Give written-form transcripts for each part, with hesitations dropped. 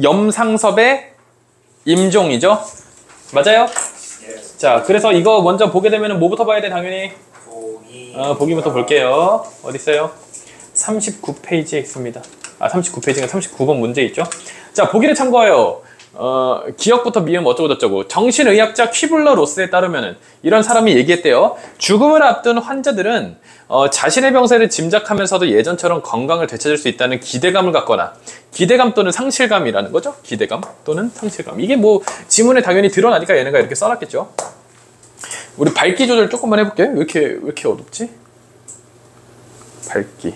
염상섭의 임종이죠. 맞아요? 자, 그래서 이거 먼저 보게 되면 뭐부터 봐야 돼? 당연히 보기부터 볼게요. 어디 있어요? 39페이지에 있습니다. 39페이지가 39번 문제 있죠. 자, 보기를 참고하여 기억부터 미음 어쩌고저쩌고. 정신의학자 퀴블러-로스에 따르면은 이런 사람이 얘기했대요. 죽음을 앞둔 환자들은 자신의 병세를 짐작하면서도 예전처럼 건강을 되찾을 수 있다는 기대감을 갖거나, 기대감 또는 상실감이라는 거죠. 기대감 또는 상실감. 이게 뭐 지문에 당연히 드러나니까 얘네가 이렇게 써놨겠죠. 우리 밝기 조절 조금만 해볼게요. 왜 이렇게 어둡지? 밝기.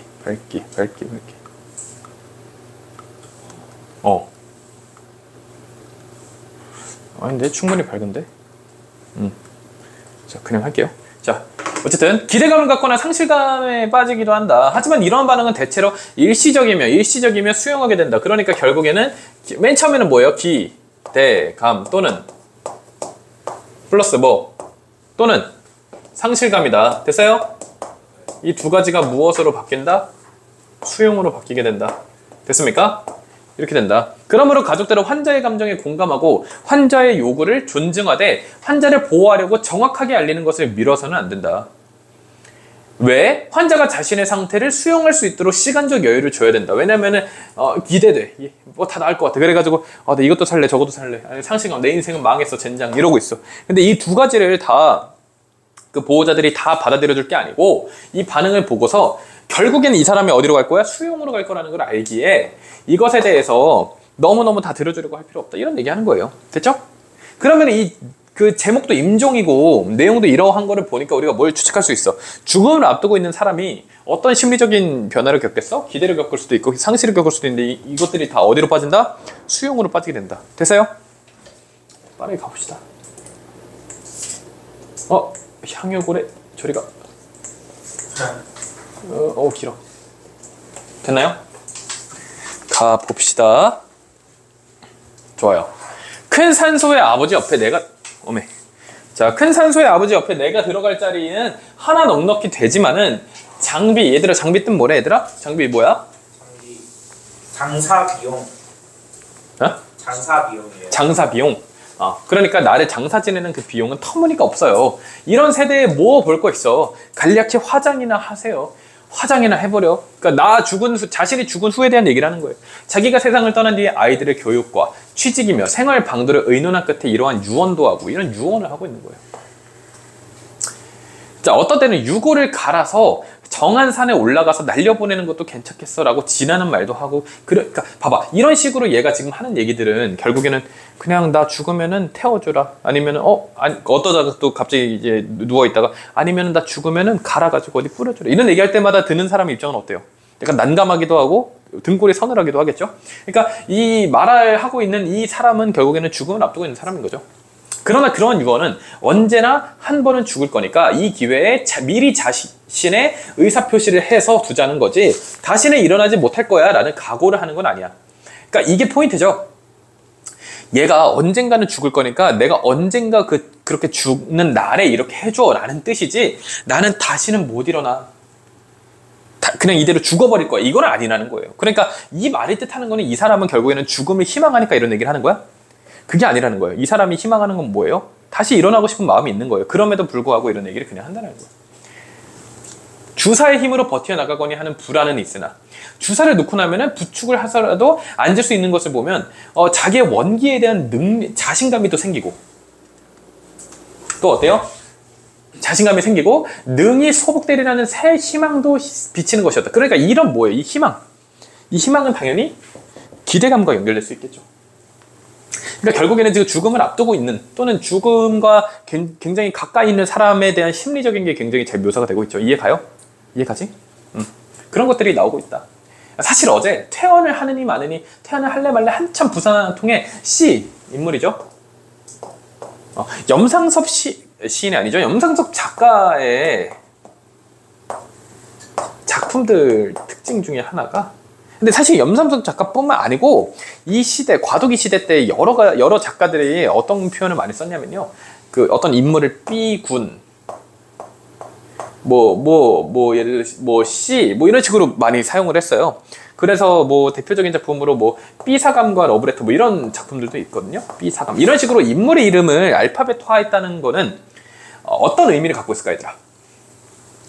아닌데 충분히 밝은데. 자, 그냥 할게요. 자, 어쨌든 기대감을 갖거나 상실감에 빠지기도 한다. 하지만 이런 반응은 대체로 일시적이며 수용하게 된다. 그러니까 결국에는 맨 처음에는 뭐예요? 기대감 또는 플러스 뭐 또는 상실감이다. 됐어요? 이 두 가지가 무엇으로 바뀐다? 수용으로 바뀌게 된다. 됐습니까? 이렇게 된다. 그러므로 가족들은 환자의 감정에 공감하고 환자의 요구를 존중하되 환자를 보호하려고 정확하게 알리는 것을 미뤄서는 안 된다. 왜? 환자가 자신의 상태를 수용할 수 있도록 시간적 여유를 줘야 된다. 왜냐면은 기대돼. 뭐 다 나을 것 같아. 그래가지고 나 이것도 살래 저것도 살래. 아니, 상실감. 내 인생은 망했어 젠장 이러고 있어. 근데 이 두 가지를 다 그 보호자들이 다 받아들여줄 게 아니고 이 반응을 보고서 결국엔 이 사람이 어디로 갈 거야? 수용으로 갈 거라는 걸 알기에 이것에 대해서 너무너무 다 들어주려고 할 필요 없다. 이런 얘기 하는 거예요. 됐죠? 그러면 그 제목도 임종이고 내용도 이러한 거를 보니까 우리가 뭘 추측할 수 있어? 죽음을 앞두고 있는 사람이 어떤 심리적인 변화를 겪겠어? 기대를 겪을 수도 있고 상실을 겪을 수도 있는데 이것들이 다 어디로 빠진다? 수용으로 빠지게 된다. 됐어요? 빠르게 가봅시다. 향유고래 저리가. 길어. 됐나요? 가봅시다. 좋아요. 큰 산소의 아버지 옆에 자, 큰 산소의 아버지 옆에 내가 들어갈 자리는 하나 넉넉히 되지만은 장비, 얘들아 장비 뜻 뭐래 얘들아? 장비 뭐야? 장사비용. 장사비용이에요. 장사비용. 그러니까 나를 장사 지내는 그 비용은 터무니가 없어요. 이런 세대에 뭐 볼 거 있어. 간략히 화장이나 하세요. 화장이나 해버려. 그러니까 자신이 죽은 후에 대한 얘기를 하는 거예요. 자기가 세상을 떠난 뒤에 아이들의 교육과 취직이며 생활 방도를 의논한 끝에 이러한 유언도 하고 이런 유언을 하고 있는 거예요. 자, 어떤 때는 유골을 갈아서 정한 산에 올라가서 날려보내는 것도 괜찮겠어 라고 지나는 말도 하고. 그러니까 봐봐, 이런 식으로 얘가 지금 하는 얘기들은 결국에는 그냥 나 죽으면은 태워주라, 아니면은 어떠다가 또 갑자기 이제 누워있다가 아니면은 나 죽으면은 갈아가지고 어디 뿌려주라, 이런 얘기할 때마다 드는 사람 입장은 어때요? 약간 난감하기도 하고 등골이 서늘하기도 하겠죠. 그러니까 이 말을 하고 있는 이 사람은 결국에는 죽음을 앞두고 있는 사람인 거죠. 그러나 그런 유언은 언제나 한 번은 죽을 거니까 이 기회에 미리 자신의 의사표시를 해서 두자는 거지, 다시는 일어나지 못할 거야 라는 각오를 하는 건 아니야. 그러니까 이게 포인트죠. 얘가 언젠가는 죽을 거니까 내가 언젠가 그렇게 죽는 날에 이렇게 해줘 라는 뜻이지, 나는 다시는 못 일어나, 그냥 이대로 죽어버릴 거야, 이건 아니라는 거예요. 그러니까 이 말이 뜻하는 거는 이 사람은 결국에는 죽음을 희망하니까 이런 얘기를 하는 거야? 그게 아니라는 거예요. 이 사람이 희망하는 건 뭐예요? 다시 일어나고 싶은 마음이 있는 거예요. 그럼에도 불구하고 이런 얘기를 그냥 한다는 거예요. 주사의 힘으로 버텨나가거니 하는 불안은 있으나 주사를 놓고 나면은 부축을 하더라도 앉을 수 있는 것을 보면 자기의 원기에 대한 자신감이 또 생기고, 또 어때요? 자신감이 생기고 능히 소복되리라는 새 희망도 비치는 것이었다. 그러니까 이런 뭐예요? 이 희망은 당연히 기대감과 연결될 수 있겠죠. 그러니까 결국에는 지금 죽음을 앞두고 있는, 또는 죽음과 굉장히 가까이 있는 사람에 대한 심리적인 게 굉장히 잘 묘사가 되고 있죠. 이해가요? 이해가지? 그런 것들이 나오고 있다. 사실 어제 퇴원을 하느니 마느니, 퇴원을 할래 말래 한참 부산하는 통에 C 인물이죠. 염상섭 시인이 아니죠. 염상섭 작가의 작품들 특징 중에 하나가, 근데 사실 염상섭 작가뿐만 아니고 이 시대, 과도기 시대 때 여러 작가들이 어떤 표현을 많이 썼냐면요, 그 어떤 인물을 B군, 예를 들어 C 이런 식으로 많이 사용을 했어요. 그래서 대표적인 작품으로 B사감과 러브레터 이런 작품들도 있거든요. B사감 이런 식으로 인물의 이름을 알파벳화했다는 거는 어떤 의미를 갖고 있을까 얘들아?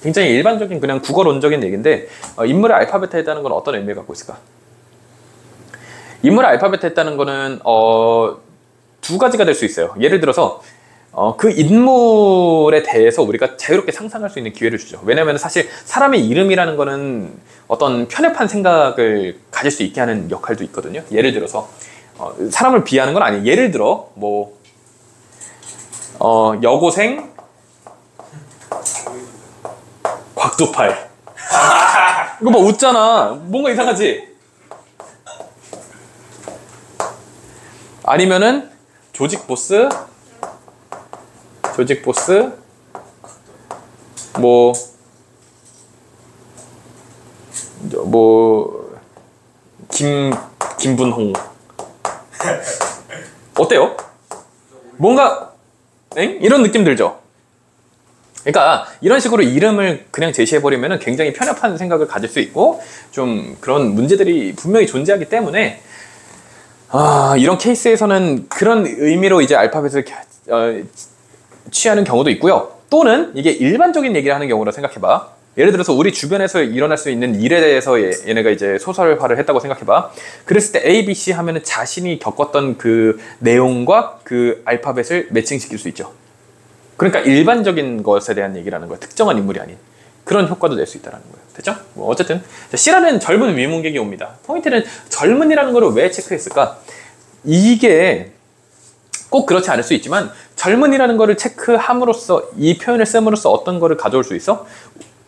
굉장히 일반적인 그냥 국어론적인 얘기인데 인물의 알파벳화했다는 건 어떤 의미를 갖고 있을까? 인물의 알파벳화했다는 거는 두 가지가 될 수 있어요. 예를 들어서 그 인물에 대해서 우리가 자유롭게 상상할 수 있는 기회를 주죠. 왜냐하면 사실 사람의 이름이라는 거는 어떤 편협한 생각을 가질 수 있게 하는 역할도 있거든요. 예를 들어서 사람을 비하하는 건 아니에요. 예를 들어 여고생 곽두팔 이거 웃잖아. 뭔가 이상하지? 아니면은 조직 보스 김분홍 어때요? 뭔가 이런 느낌 들죠? 그러니까 이런 식으로 이름을 그냥 제시해버리면 굉장히 편협한 생각을 가질 수 있고 좀 그런 문제들이 분명히 존재하기 때문에 이런 케이스에서는 그런 의미로 이제 알파벳을 취하는 경우도 있고요. 또는 이게 일반적인 얘기를 하는 경우라 생각해봐. 예를 들어서 우리 주변에서 일어날 수 있는 일에 대해서 얘네가 이제 소설화를 했다고 생각해봐. 그랬을 때 A, B, C 하면은 자신이 겪었던 그 내용과 그 알파벳을 매칭시킬 수 있죠. 그러니까 일반적인 것에 대한 얘기라는 거야. 특정한 인물이 아닌. 그런 효과도 낼 수 있다는 거예요. 됐죠? 어쨌든 C라는 젊은 위문객이 옵니다. 포인트는 젊은이라는 걸 왜 체크했을까? 이게 꼭 그렇지 않을 수 있지만 젊은이라는 거를 체크함으로써 이 표현을 씀으로써 어떤 거를 가져올 수 있어?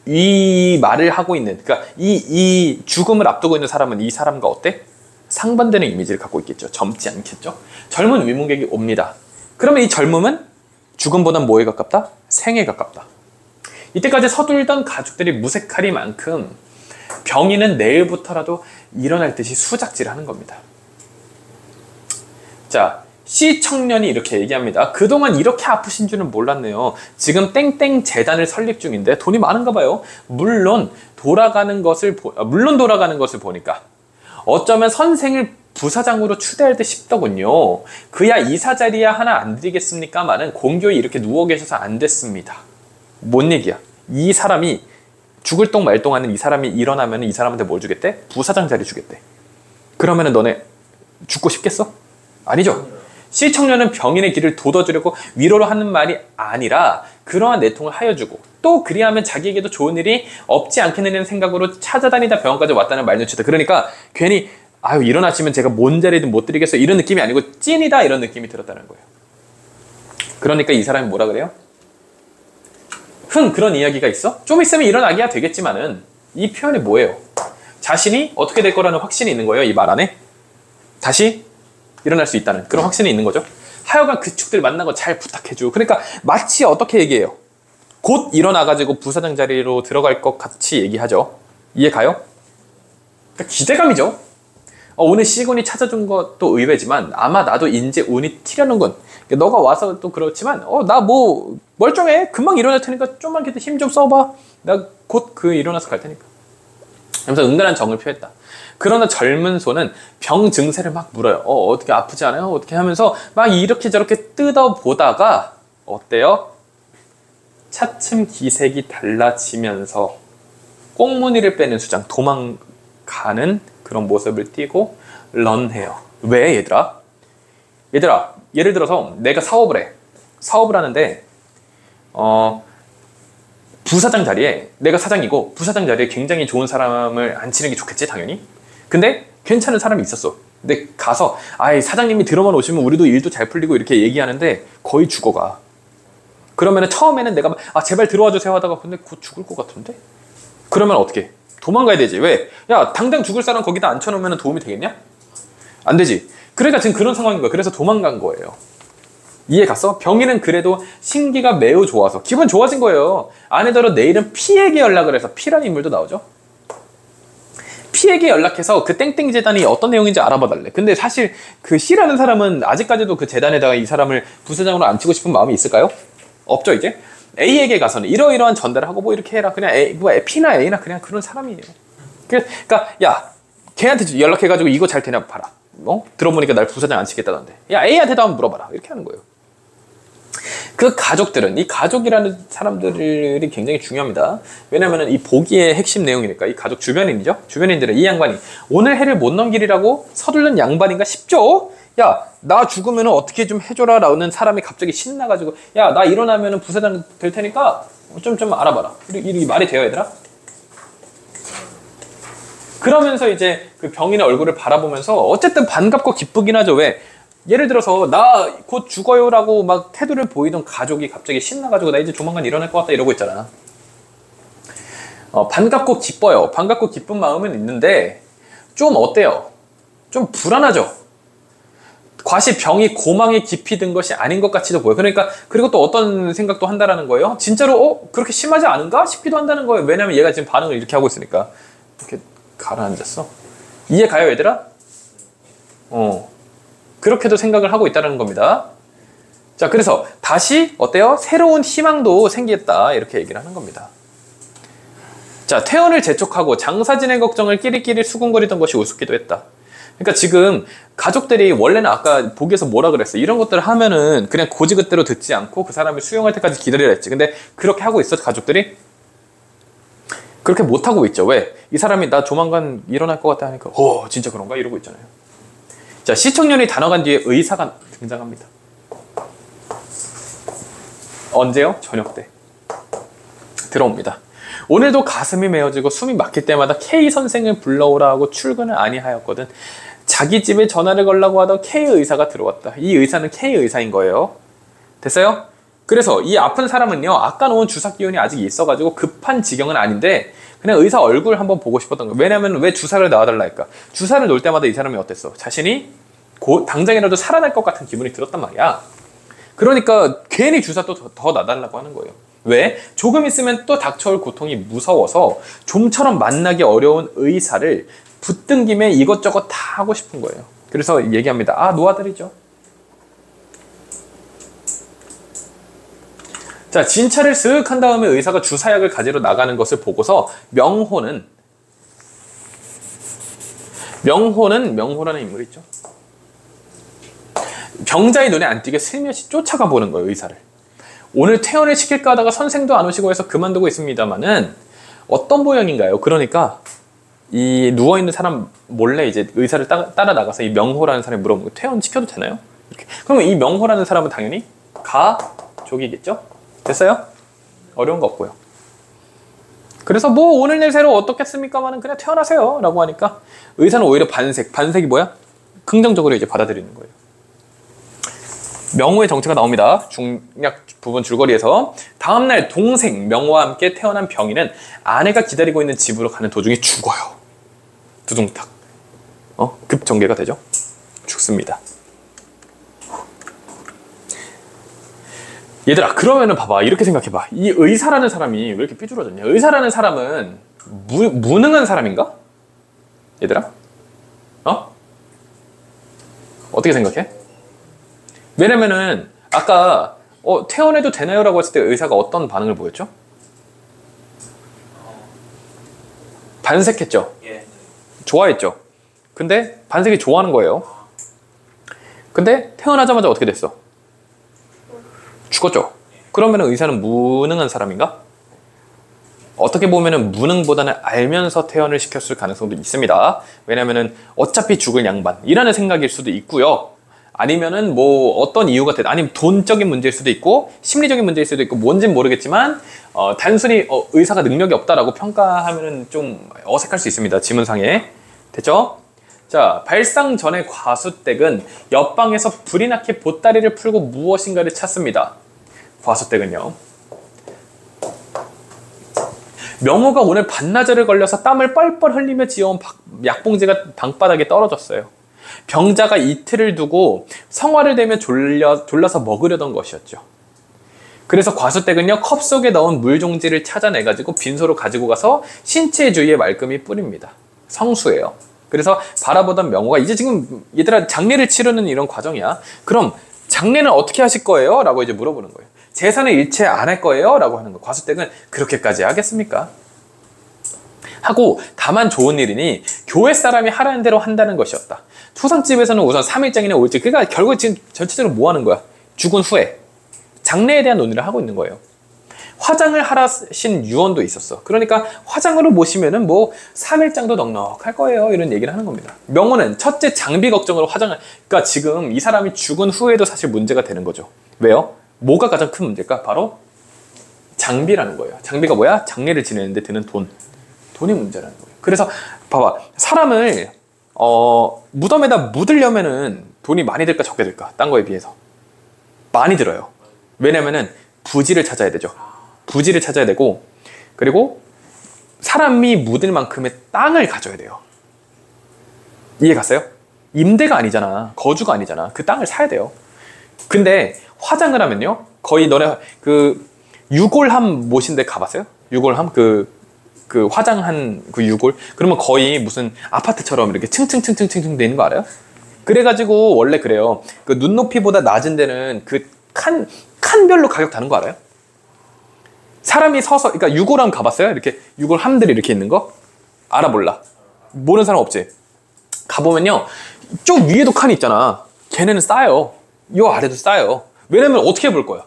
이 말을 하고 있는 그러니까 이 죽음을 앞두고 있는 사람은 이 사람과 어때? 상반되는 이미지를 갖고 있겠죠. 젊지 않겠죠? 젊은 위문객이 옵니다. 그러면 이 젊음은 죽음보단 뭐에 가깝다? 생에 가깝다. 이때까지 서둘던 가족들이 무색하리만큼 병인은 내일부터라도 일어날 듯이 수작질을 하는 겁니다. 자, C 청년이 이렇게 얘기합니다. 그동안 이렇게 아프신 줄은 몰랐네요. 지금 땡땡 재단을 설립 중인데 돈이 많은가 봐요. 물론 돌아가는 것을 보니까 어쩌면 선생을 부사장으로 추대할 듯 싶더군요. 그야 이사자리야 하나 안 드리겠습니까마는 공교에 이렇게 누워 계셔서 안 됐습니다. 뭔 얘기야? 이 사람이 죽을 똥 말 똥하는 이 사람이 일어나면 이 사람한테 뭘 주겠대? 부사장 자리 주겠대. 그러면은 너네 죽고 싶겠어? 아니죠. C 청년은 병인의 길을 돋워주려고 위로로 하는 말이 아니라 그러한 내통을 하여주고 또 그리하면 자기에게도 좋은 일이 없지 않겠느냐는 생각으로 찾아다니다 병원까지 왔다는 말눈치다. 그러니까 괜히 일어나시면 제가 뭔 자리든 못 드리겠어 이런 느낌이 아니고 찐이다 이런 느낌이 들었다는 거예요. 그러니까 이 사람이 뭐라 그래요? 그런 이야기가 있어? 좀 있으면 일어나기야 되겠지만은 이 표현이 뭐예요? 자신이 어떻게 될 거라는 확신이 있는 거예요. 이 말 안에 다시 일어날 수 있다는 그런 확신이 있는 거죠. 하여간 그 축들 만나고 잘 부탁해줘. 그러니까 마치 어떻게 얘기해요? 곧 일어나가지고 부사장 자리로 들어갈 것 같이 얘기하죠. 이해 가요? 그러니까 기대감이죠. 오늘 C군이 찾아준 것도 의외지만 아마 나도 이제 운이 튀려는군. 너가 와서 또 그렇지만 나 멀쩡해. 금방 일어날 테니까 좀만 기다 힘 좀 써봐. 나 곧 일어나서 갈 테니까. 하면서 은근한 정을 표했다. 그러나 젊은 소는 병 증세를 막 물어요. 어떻게 아프지 않아요? 어떻게 하면서 막 이렇게 저렇게 뜯어보다가 어때요? 차츰 기색이 달라지면서 꽁무니를 빼는 수장 도망가는 그런 모습을 띠고 런해요. 왜 얘들아? 예를 들어서 내가 사업을 하는데 부사장 자리에 내가 사장이고 부사장 자리에 굉장히 좋은 사람을 앉히는 게 좋겠지 당연히. 근데 괜찮은 사람이 있었어. 근데 가서 사장님이 들어만 오시면 우리도 일도 잘 풀리고 이렇게 얘기하는데 거의 죽어가. 그러면은 처음에는 내가 제발 들어와 주세요 하다가 근데 곧 죽을 것 같은데? 그러면 어떻게? 도망가야 되지. 왜? 야 당장 죽을 사람 거기다 앉혀놓으면 도움이 되겠냐? 안 되지. 그러니까 지금 그런 상황인 거야. 그래서 도망간 거예요. 이해 갔어? 병인은 그래도 신기가 매우 좋아서 기분 좋아진 거예요. 아내더러 내일은 P에게 연락을 해서 P라는 인물도 나오죠. P에게 연락해서 그 땡땡 재단이 어떤 내용인지 알아봐 달래. 근데 사실 그 C라는 사람은 아직까지도 그 재단에다가 이 사람을 부사장으로 앉히고 싶은 마음이 있을까요? 없죠 이제. A에게 가서는 이러이러한 전달을 하고 뭐 이렇게 해라. 그냥 P나 A나 그냥 그런 사람이에요. 그러니까 야 걔한테 연락해가지고 이거 잘 되냐 봐라. 들어보니까 날 부사장 안 시켰다던데. 야 A한테도 한번 물어봐라. 이렇게 하는 거예요. 그 가족들은 이 가족이라는 사람들이 굉장히 중요합니다. 왜냐면은 이 보기의 핵심 내용이니까 이 가족 주변인이죠. 주변인들은 이 양반이 오늘 해를 못 넘기리라고 서둘른 양반인가 싶죠. 야 나 죽으면 어떻게 좀 해줘라 라는 사람이 갑자기 신나가지고 야 나 일어나면 부사장 될 테니까 좀 알아봐라. 이 말이 돼요 얘들아? 그러면서 이제 그 병인의 얼굴을 바라보면서 어쨌든 반갑고 기쁘긴 하죠. 왜? 예를 들어서 나 곧 죽어요라고 막 태도를 보이던 가족이 갑자기 신나가지고 나 이제 조만간 일어날 것 같다 이러고 있잖아. 반갑고 기뻐요. 반갑고 기쁜 마음은 있는데 좀 어때요? 좀 불안하죠. 과시 병이 고망에 깊이 든 것이 아닌 것 같이도 보여. 그러니까 그리고 또 어떤 생각도 한다라는 거예요. 진짜로 그렇게 심하지 않은가 싶기도 한다는 거예요. 왜냐면 얘가 지금 반응을 이렇게 하고 있으니까. 이렇게 가라앉았어. 이해 가요 얘들아? 그렇게도 생각을 하고 있다는 겁니다. 자, 그래서 다시 어때요? 새로운 희망도 생겼다 이렇게 얘기를 하는 겁니다. 자, 퇴원을 재촉하고 장사진의 걱정을 끼리끼리 수군거리던 것이 우습기도 했다. 그러니까 지금 가족들이 원래는 아까 보기에서 뭐라 그랬어? 이런 것들을 하면은 그냥 고지그대로 듣지 않고 그 사람이 수용할 때까지 기다리라 했지. 근데 그렇게 하고 있어 가족들이? 그렇게 못하고 있죠. 왜? 이 사람이 나 조만간 일어날 것 같다 하니까 진짜 그런가? 이러고 있잖아요. 자, 시청년이 다녀간 뒤에 의사가 등장합니다. 언제요? 저녁 때 들어옵니다. 오늘도 가슴이 메어지고 숨이 막힐 때마다 K 선생을 불러오라 하고 출근을 아니하였거든. 자기 집에 전화를 걸라고 하던 K 의사가 들어왔다. 이 의사는 K 의사인 거예요. 됐어요? 그래서 이 아픈 사람은요, 아까 놓은 주사 기운이 아직 있어가지고 급한 지경은 아닌데 그냥 의사 얼굴 한번 보고 싶었던 거예요. 왜냐면 왜 주사를 놔달라 할까? 주사를 놓을 때마다 이 사람이 어땠어? 자신이 당장이라도 살아날 것 같은 기분이 들었단 말이야. 그러니까 괜히 주사 또 더 놔달라고 하는 거예요. 왜? 조금 있으면 또 닥쳐올 고통이 무서워서 좀처럼 만나기 어려운 의사를 붙든 김에 이것저것 다 하고 싶은 거예요. 그래서 얘기합니다. 놓아드리죠. 자, 진찰을 쓱 한 다음에 의사가 주사약을 가지러 나가는 것을 보고서 명호라는 인물이 있죠. 병자의 눈에 안 띄게 슬며시 쫓아가 보는 거예요, 의사를. 오늘 퇴원을 시킬까 하다가 선생도 안 오시고 해서 그만두고 있습니다만은 어떤 모양인가요? 그러니까 이 누워있는 사람 몰래 이제 의사를 따라 나가서 이 명호라는 사람이 물어보고 퇴원 시켜도 되나요? 이렇게. 그러면 이 명호라는 사람은 당연히 가족이겠죠? 됐어요? 어려운 거 없고요. 그래서 뭐 오늘 내일 새로 어떻겠습니까만은 그냥 퇴원하세요 라고 하니까 의사는 오히려 반색이 뭐야? 긍정적으로 이제 받아들이는 거예요. 명호의 정체가 나옵니다. 중략 부분 줄거리에서 다음날 동생 명호와 함께 태어난 병인은 아내가 기다리고 있는 집으로 가는 도중에 죽어요. 두둥탁. 급전개가 되죠. 죽습니다. 얘들아, 그러면은 봐봐. 이렇게 생각해봐. 이 의사라는 사람이 왜 이렇게 삐뚤어졌냐? 의사라는 사람은 무능한 사람인가? 얘들아? 어떻게 생각해? 왜냐면은 아까 퇴원해도 되나요? 라고 했을 때 의사가 어떤 반응을 보였죠? 반색했죠? 예. 좋아했죠? 근데 반색이 좋아하는 거예요. 근데 태어나자마자 어떻게 됐어? 죽었죠? 그러면 의사는 무능한 사람인가? 어떻게 보면 무능보다는 알면서 퇴원을 시켰을 가능성도 있습니다. 왜냐면은 어차피 죽을 양반이라는 생각일 수도 있고요. 아니면은 뭐 어떤 이유가 됐다. 아니면 돈적인 문제일 수도 있고 심리적인 문제일 수도 있고 뭔진 모르겠지만 단순히 의사가 능력이 없다라고 평가하면은 좀 어색할 수 있습니다. 지문상에. 됐죠? 자, 발상 전에 과수댁은 옆방에서 불이 나게 보따리를 풀고 무엇인가를 찾습니다. 과수댁은요. 명호가 오늘 반나절을 걸려서 땀을 뻘뻘 흘리며 지어온 약봉지가 방바닥에 떨어졌어요. 병자가 이틀을 두고 성화를 대며 졸라서 먹으려던 것이었죠. 그래서 과수댁은요, 컵 속에 넣은 물종지를 찾아내가지고 빈소로 가지고 가서 신체 주위에 말끔히 뿌립니다. 성수예요. 그래서 바라보던 명호가 이제 지금 얘들아 장례를 치르는 이런 과정이야. 그럼 장례는 어떻게 하실 거예요? 라고 이제 물어보는 거예요. 재산을 일체 안 할 거예요 라고 하는 거. 과수댁은 그렇게까지 하겠습니까? 하고 다만 좋은 일이니 교회 사람이 하라는 대로 한다는 것이었다. 초상집에서는 우선 3일장이나 5일장, 그러니까 결국 지금 전체적으로 뭐 하는 거야? 죽은 후에 장례에 대한 논의를 하고 있는 거예요. 화장을 하라신 유언도 있었어. 그러니까 화장으로 모시면은 뭐 3일장도 넉넉할 거예요 이런 얘기를 하는 겁니다. 명호는 첫째 장비 걱정으로 화장을, 그러니까 지금 이 사람이 죽은 후에도 사실 문제가 되는 거죠. 왜요? 뭐가 가장 큰 문제일까? 바로 장비라는 거예요. 장비가 뭐야? 장례를 지내는데 드는 돈이 문제라는 거예요. 그래서 봐봐, 사람을 무덤에다 묻으려면은 돈이 많이 들까 적게 들까? 딴 거에 비해서 많이 들어요. 왜냐면은 부지를 찾아야 되죠. 부지를 찾아야 되고, 그리고 사람이 묻을 만큼의 땅을 가져야 돼요. 이해 갔어요? 임대가 아니잖아. 거주가 아니잖아. 그 땅을 사야 돼요. 근데 화장을 하면요, 거의 너네 그 유골함 모신 데 가봤어요? 유골함? 그 화장한 그 유골? 그러면 거의 무슨 아파트처럼 이렇게 층층층층층층 돼 있는 거 알아요? 그래가지고 원래 그래요. 그 눈높이보다 낮은 데는 그 칸별로 가격 다른 거 알아요? 사람이 서서, 그러니까 유골함 가봤어요? 이렇게 유골함들이 이렇게 있는 거? 알아 몰라? 모르는 사람 없지? 가보면요, 쪽 위에도 칸이 있잖아. 걔네는 싸요. 요 아래도 싸요. 왜냐면 어떻게 볼 거야?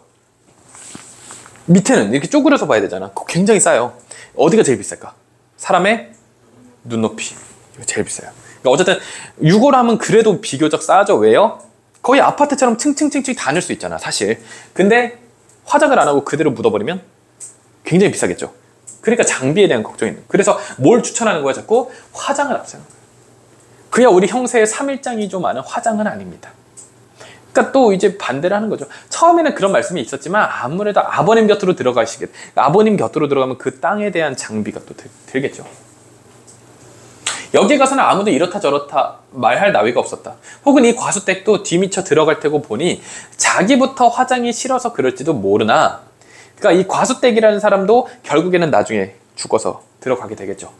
밑에는 이렇게 쪼그려서 봐야 되잖아. 굉장히 싸요. 어디가 제일 비쌀까? 사람의 눈높이. 이거 제일 비싸요. 그러니까 어쨌든 유골함은 그래도 비교적 싸죠. 왜요? 거의 아파트처럼 층층층층 다닐 수 있잖아 사실. 근데 화장을 안 하고 그대로 묻어버리면 굉장히 비싸겠죠. 그러니까 장비에 대한 걱정이 있는 거예요. 그래서 뭘 추천하는 거야? 자꾸 화장을 앞세우는 거예요. 그야 우리 형세의 3일장이 좀 많은 화장은 아닙니다. 그러니까 또 이제 반대를 하는 거죠. 처음에는 그런 말씀이 있었지만 아무래도 아버님 곁으로 아버님 곁으로 들어가면 그 땅에 대한 장비가 또 들겠죠. 여기에 가서는 아무도 이렇다 저렇다 말할 나위가 없었다. 혹은 이 과수댁도 뒤미쳐 들어갈 테고 보니 자기부터 화장이 싫어서 그럴지도 모르나, 그러니까 이 과수댁이라는 사람도 결국에는 나중에 죽어서 들어가게 되겠죠.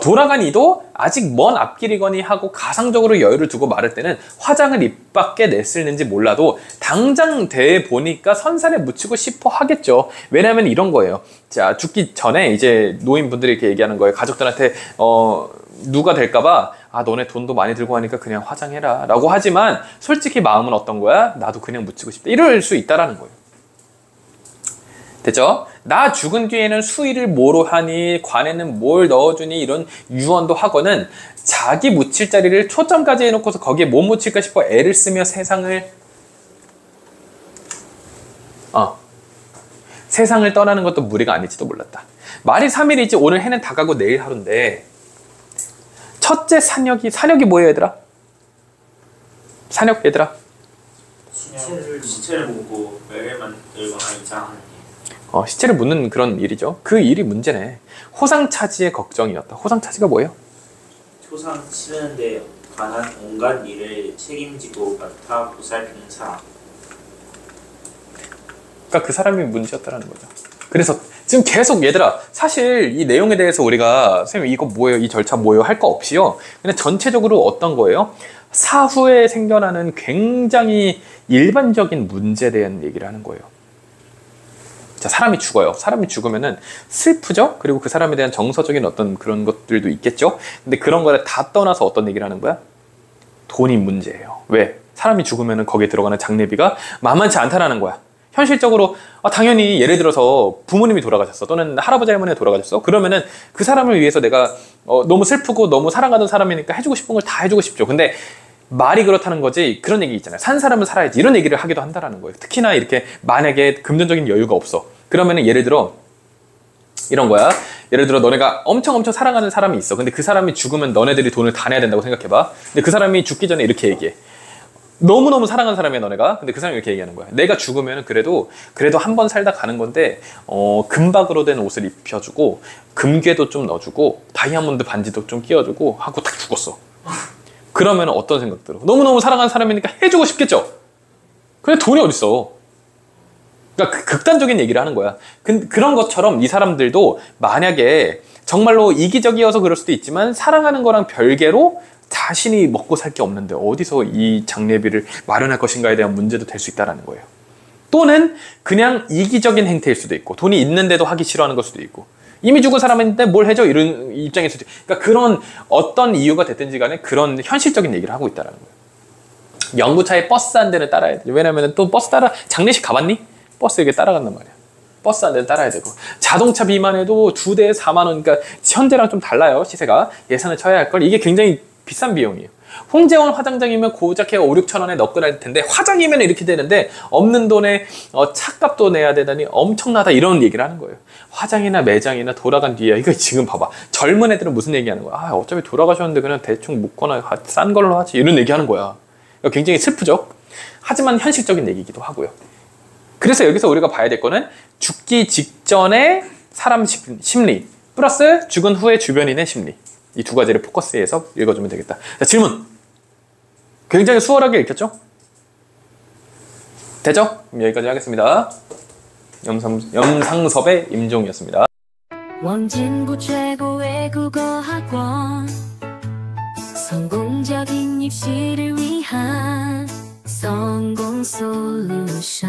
돌아간 이도 아직 먼 앞길이거니 하고 가상적으로 여유를 두고 말할 때는 화장을 입 밖에 냈을는지 몰라도 당장 대해 보니까 선산에 묻히고 싶어 하겠죠. 왜냐하면 이런 거예요. 자, 죽기 전에 이제 노인분들이 이렇게 얘기하는 거예요. 가족들한테 누가 될까봐, 아 너네 돈도 많이 들고 하니까 그냥 화장해라 라고 하지만 솔직히 마음은 어떤 거야? 나도 그냥 묻히고 싶다. 이럴 수 있다라는 거예요. 됐죠? 나 죽은 뒤에는 수의를 뭐로 하니, 관에는 뭘 넣어주니, 이런 유언도 하거는 자기 묻힐 자리를 초점까지 해놓고서 거기에 못 묻힐까 싶어 애를 쓰며 세상을 떠나는 것도 무리가 아닐지도 몰랐다. 말이 3일이지 오늘 해는 다 가고 내일 하루인데, 첫째 산역이 뭐예요 얘들아? 산역 얘들아? 시체를 묻고 뼈를 만들거나 이장하는 일. 시체를 묻는 그런 일이죠. 그 일이 문제네. 호상차지의 걱정이었다. 호상차지가 뭐예요? 초상 치르는데 관한 온갖 일을 책임지고 맡아 보살피는 사람. 그러니까 그 사람이 문제였다라는 거죠. 그래서 지금 계속 얘들아, 사실 이 내용에 대해서 우리가 선생님 이거 뭐예요? 이 절차 뭐예요? 할 거 없이요. 그냥 전체적으로 어떤 거예요? 사후에 생겨나는 굉장히 일반적인 문제에 대한 얘기를 하는 거예요. 자, 사람이 죽어요. 사람이 죽으면은 슬프죠? 그리고 그 사람에 대한 정서적인 어떤 그런 것들도 있겠죠? 근데 그런 거를 다 떠나서 어떤 얘기를 하는 거야? 돈이 문제예요. 왜? 사람이 죽으면은 거기에 들어가는 장례비가 만만치 않다라는 거야. 현실적으로 당연히 예를 들어서 부모님이 돌아가셨어, 또는 할아버지 할머니가 돌아가셨어. 그러면은 그 사람을 위해서 내가 너무 슬프고 너무 사랑하던 사람이니까 해주고 싶은 걸 다 해주고 싶죠. 근데 말이 그렇다는 거지, 그런 얘기 있잖아요. 산 사람은 살아야지, 이런 얘기를 하기도 한다라는 거예요. 특히나 이렇게 만약에 금전적인 여유가 없어. 그러면은 예를 들어 이런 거야. 예를 들어 너네가 엄청 사랑하는 사람이 있어. 근데 그 사람이 죽으면 너네들이 돈을 다 내야 된다고 생각해봐. 근데 그 사람이 죽기 전에 이렇게 얘기해. 너무너무 사랑하는 사람이야 너네가. 근데 그 사람이 이렇게 얘기하는 거야. 내가 죽으면 그래도 한 번 살다 가는 건데 금박으로 된 옷을 입혀주고 금괴도 좀 넣어주고 다이아몬드 반지도 좀 끼워주고 하고 딱 죽었어. 그러면 어떤 생각 들어? 너무너무 사랑하는 사람이니까 해주고 싶겠죠? 근데 돈이 어딨어. 그러니까 극단적인 얘기를 하는 거야. 그런 것처럼 이 사람들도 만약에 정말로 이기적이어서 그럴 수도 있지만 사랑하는 거랑 별개로 자신이 먹고 살 게 없는데 어디서 이 장례비를 마련할 것인가에 대한 문제도 될 수 있다는 거예요. 또는 그냥 이기적인 행태일 수도 있고 돈이 있는데도 하기 싫어하는 걸 수도 있고 이미 죽은 사람인데 뭘 해줘? 이런 입장일 수도 있고 그러니까 그런 어떤 이유가 됐든지 간에 그런 현실적인 얘기를 하고 있다는 거예요. 연구차에 버스 한 대를 따라야 돼. 왜냐면 또 버스 따라 장례식 가봤니? 버스 이렇게 따라간단 말이야. 버스 한 대를 따라야 되고 자동차 비만해도 2대에 4만 원 그러니까 현대랑 좀 달라요. 시세가 예산을 쳐야 할 걸 이게 굉장히 비싼 비용이에요. 홍재원 화장장이면 고작 해가 5, 6천 원에 넣거할 텐데 화장이면 이렇게 되는데 없는 돈에 차값도 내야 되다니 엄청나다 이런 얘기를 하는 거예요. 화장이나 매장이나 돌아간 뒤에 이거 지금 봐봐 젊은 애들은 무슨 얘기하는 거야. 아 어차피 돌아가셨는데 그냥 대충 묻거나 싼 걸로 하지 이런 얘기하는 거야. 굉장히 슬프죠. 하지만 현실적인 얘기이기도 하고요. 그래서 여기서 우리가 봐야 될 거는 죽기 직전의 사람 심리 플러스 죽은 후의 주변인의 심리 이 두 가지를 포커스해서 읽어주면 되겠다. 자, 질문. 굉장히 수월하게 읽혔죠? 되죠? 그럼 여기까지 하겠습니다. 염상섭의 임종이었습니다. 원진구 최고의 국어학원 성공적인 입시를 위한 성공 솔루션